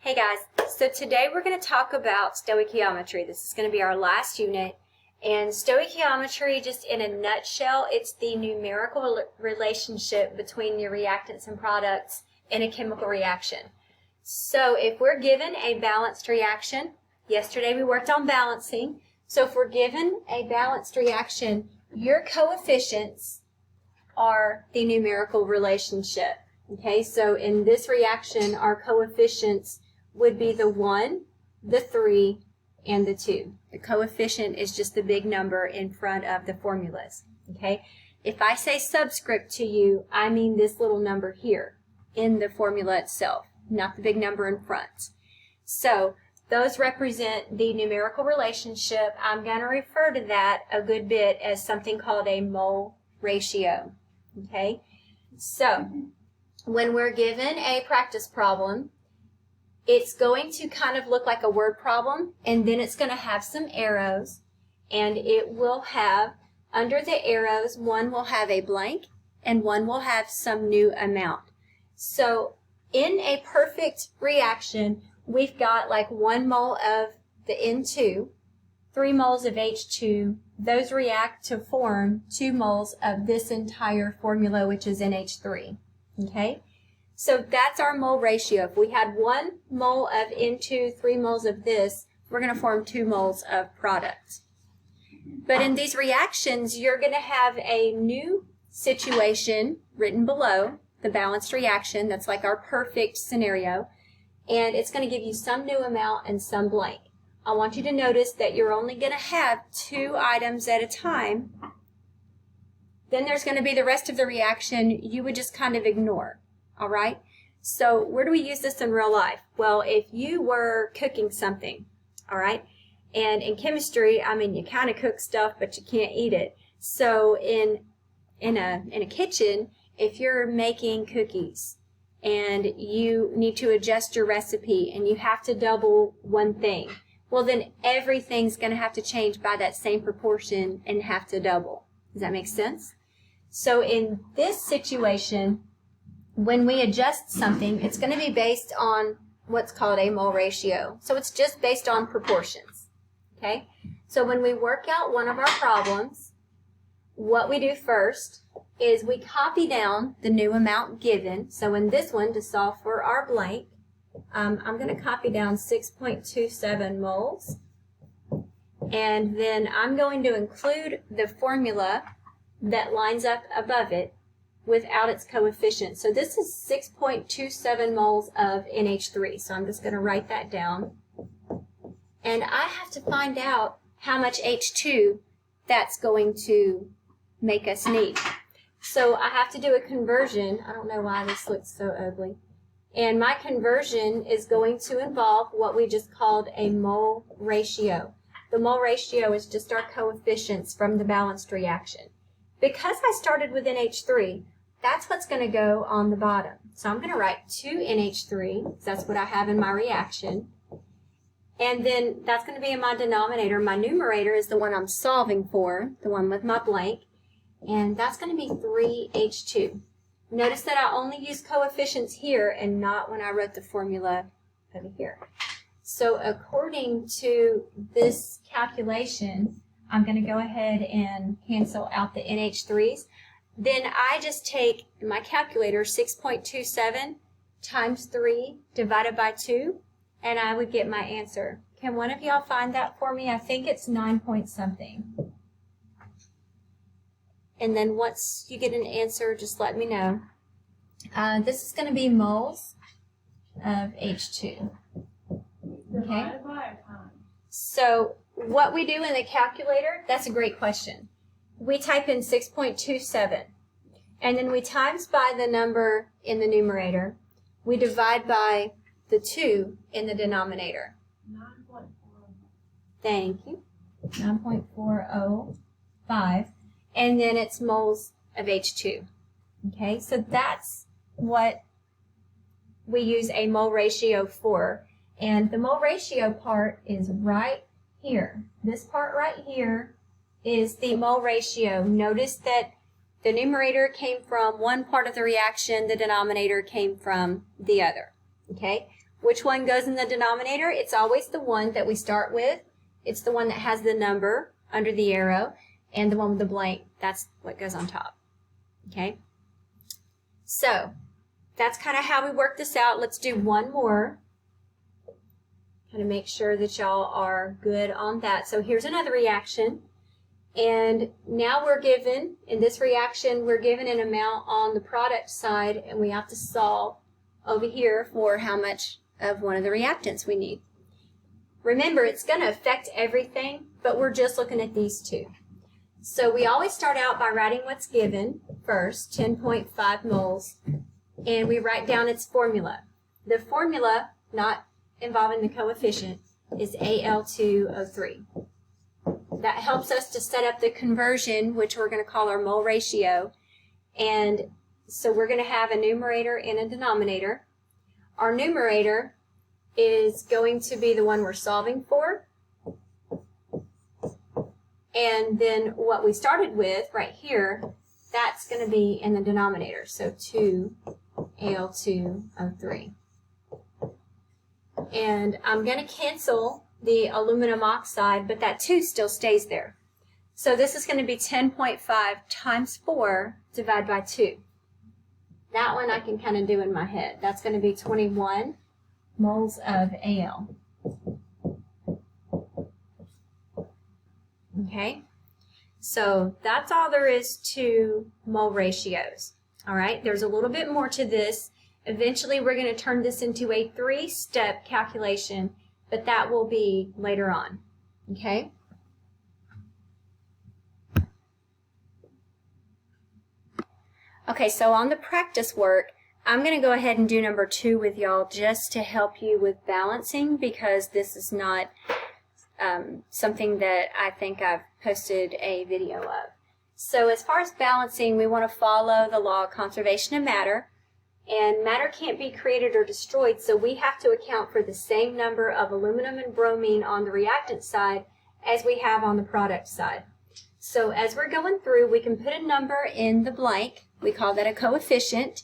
Hey guys, so today we're going to talk about stoichiometry. This is going to be our last unit. And stoichiometry, just in a nutshell, it's the numerical relationship between your reactants and products in a chemical reaction. So if we're given a balanced reaction, yesterday we worked on balancing. So if we're given a balanced reaction, your coefficients are the numerical relationship. Okay, so in this reaction, our coefficients would be the 1, the 3, and the 2. The coefficient is just the big number in front of the formulas. Okay, if I say subscript to you, I mean this little number here in the formula itself, not the big number in front. So those represent the numerical relationship. I'm going to refer to that a good bit as something called a mole ratio. Okay, so when we're given a practice problem, it's going to kind of look like a word problem, and then it's going to have some arrows, and it will have, under the arrows, one will have a blank, and one will have some new amount. So in a perfect reaction, we've got like 1 mole of the N2, 3 moles of H2. Those react to form 2 moles of this entire formula, which is NH3. Okay? So that's our mole ratio. If we had 1 mole of N2, 3 moles of this, we're going to form 2 moles of product. But in these reactions, you're going to have a new situation written below, the balanced reaction. That's like our perfect scenario. And it's going to give you some new amount and some blank. I want you to notice that you're only going to have 2 items at a time. Then there's going to be the rest of the reaction you would just kind of ignore. All right, so where do we use this in real life? Well, if you were cooking something, all right, and in chemistry, I mean, you kind of cook stuff, but you can't eat it. So in a kitchen, if you're making cookies and you need to adjust your recipe and you have to double one thing, well, then everything's going to have to change by that same proportion and have to double. Does that make sense? So in this situation, when we adjust something, it's going to be based on what's called a mole ratio. So it's just based on proportions. Okay? So when we work out one of our problems, what we do first is we copy down the new amount given. So in this one, to solve for our blank, I'm going to copy down 6.27 moles. And then I'm going to include the formula that lines up above it without its coefficient. So this is 6.27 moles of NH3. So I'm just going to write that down. And I have to find out how much H2 that's going to make us need. So I have to do a conversion. I don't know why this looks so ugly. And my conversion is going to involve what we just called a mole ratio. The mole ratio is just our coefficients from the balanced reaction. Because I started with NH3, that's what's going to go on the bottom. So I'm going to write 2 NH3, because that's what I have in my reaction. And then that's going to be in my denominator. My numerator is the one I'm solving for, the one with my blank. And that's going to be 3 H2. Notice that I only use coefficients here and not when I wrote the formula over here. So according to this calculation, I'm going to go ahead and cancel out the NH3s. Then I just take my calculator, 6.27 times 3 divided by 2, and I would get my answer. Can one of y'all find that for me? I think it's 9 point something. And then once you get an answer, just let me know. This is going to be moles of H2. Okay? So what we do in the calculator, that's a great question. We type in 6.27, and then we times by the number in the numerator. We divide by the 2 in the denominator. 9.40. Thank you. 9.405. And then it's moles of H2. Okay, so that's what we use a mole ratio for. And the mole ratio part is right here. This part right here is the mole ratio. Notice that the numerator came from one part of the reaction, the denominator came from the other. Okay? Which one goes in the denominator? It's always the one that we start with. It's the one that has the number under the arrow, and the one with the blank, that's what goes on top. Okay? So, that's kind of how we work this out. Let's do one more. Kind of make sure that y'all are good on that. So here's another reaction. And now we're given, in this reaction, we're given an amount on the product side, and we have to solve over here for how much of one of the reactants we need. Remember, it's going to affect everything, but we're just looking at these two. So we always start out by writing what's given first, 10.5 moles, and we write down its formula. The formula, not involving the coefficient, is Al2O3. That helps us to set up the conversion, which we're going to call our mole ratio. And so we're going to have a numerator and a denominator. Our numerator is going to be the one we're solving for. And then what we started with right here, that's going to be in the denominator. So 2Al2O3. And I'm going to cancel the aluminum oxide, but that 2 still stays there. So this is going to be 10.5 times 4 divided by 2. That one I can kind of do in my head. That's going to be 21 moles of Al. Okay? So that's all there is to mole ratios. All right? There's a little bit more to this. Eventually we're going to turn this into a 3-step calculation, but that will be later on. Okay? Okay, so on the practice work, I'm going to go ahead and do number 2 with y'all just to help you with balancing, because this is not something that I think I've posted a video of. So as far as balancing, we want to follow the law of conservation of matter, and matter can't be created or destroyed, so we have to account for the same number of aluminum and bromine on the reactant side as we have on the product side. So as we're going through, we can put a number in the blank. We call that a coefficient,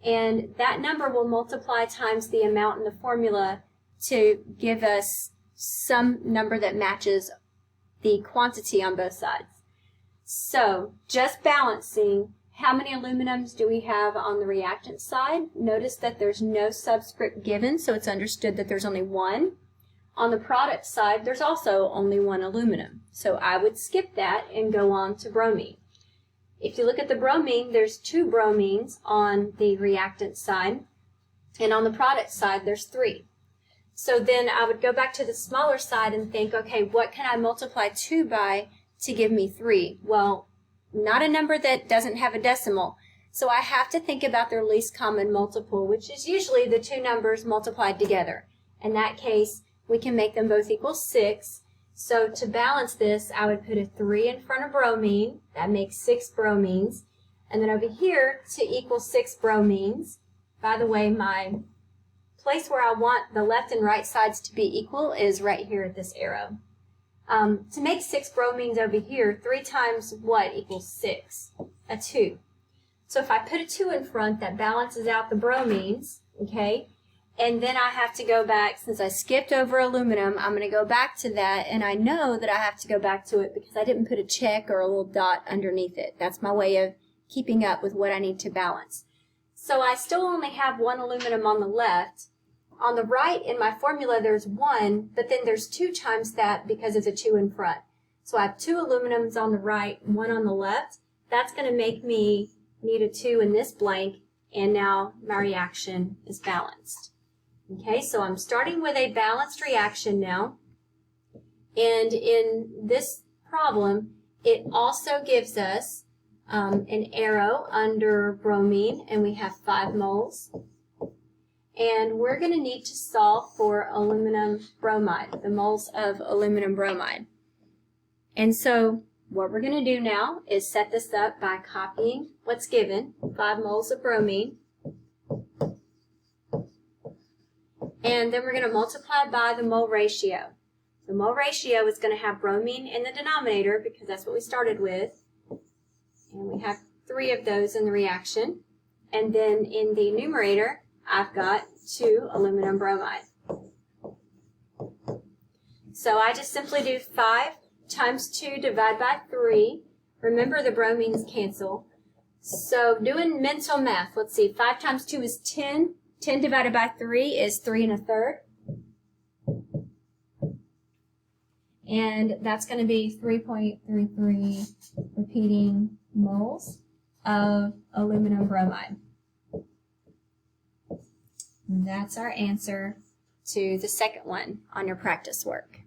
and that number will multiply times the amount in the formula to give us some number that matches the quantity on both sides. So just balancing, how many aluminums do we have on the reactant side? Notice that there's no subscript given, so it's understood that there's only one. On the product side, there's also only one aluminum. So I would skip that and go on to bromine. If you look at the bromine, there's 2 bromines on the reactant side, and on the product side, there's 3. So then I would go back to the smaller side and think, okay, what can I multiply 2 by to give me 3? Well, not a number that doesn't have a decimal. So I have to think about their least common multiple, which is usually the 2 numbers multiplied together. In that case, we can make them both equal 6. So to balance this, I would put a 3 in front of bromine. That makes 6 bromines. And then over here, to equal 6 bromines, by the way, my place where I want the left and right sides to be equal is right here at this arrow. To make 6 bromines over here, 3 times what equals 6? A 2. So if I put a 2 in front, that balances out the bromines, okay? And then I have to go back, since I skipped over aluminum, I'm going to go back to that, and I know that I have to go back to it because I didn't put a check or a little dot underneath it. That's my way of keeping up with what I need to balance. So I still only have 1 aluminum on the left. On the right, in my formula, there's 1, but then there's 2 times that because of the 2 in front. So I have 2 aluminums on the right, 1 on the left. That's going to make me need a 2 in this blank, and now my reaction is balanced. Okay, so I'm starting with a balanced reaction now, and in this problem, it also gives us an arrow under bromine, and we have 5 moles. And we're going to need to solve for aluminum bromide, the moles of aluminum bromide. And so what we're going to do now is set this up by copying what's given, 5 moles of bromine. And then we're going to multiply by the mole ratio. The mole ratio is going to have bromine in the denominator because that's what we started with. And we have 3 of those in the reaction. And then in the numerator, I've got 2 aluminum bromide. So I just simply do 5 times 2 divided by 3. Remember, the bromines cancel. So doing mental math, let's see, 5 times 2 is 10. 10 divided by 3 is 3 1/3. And that's going to be 3.33 repeating moles of aluminum bromide. And that's our answer to the second one on your practice work.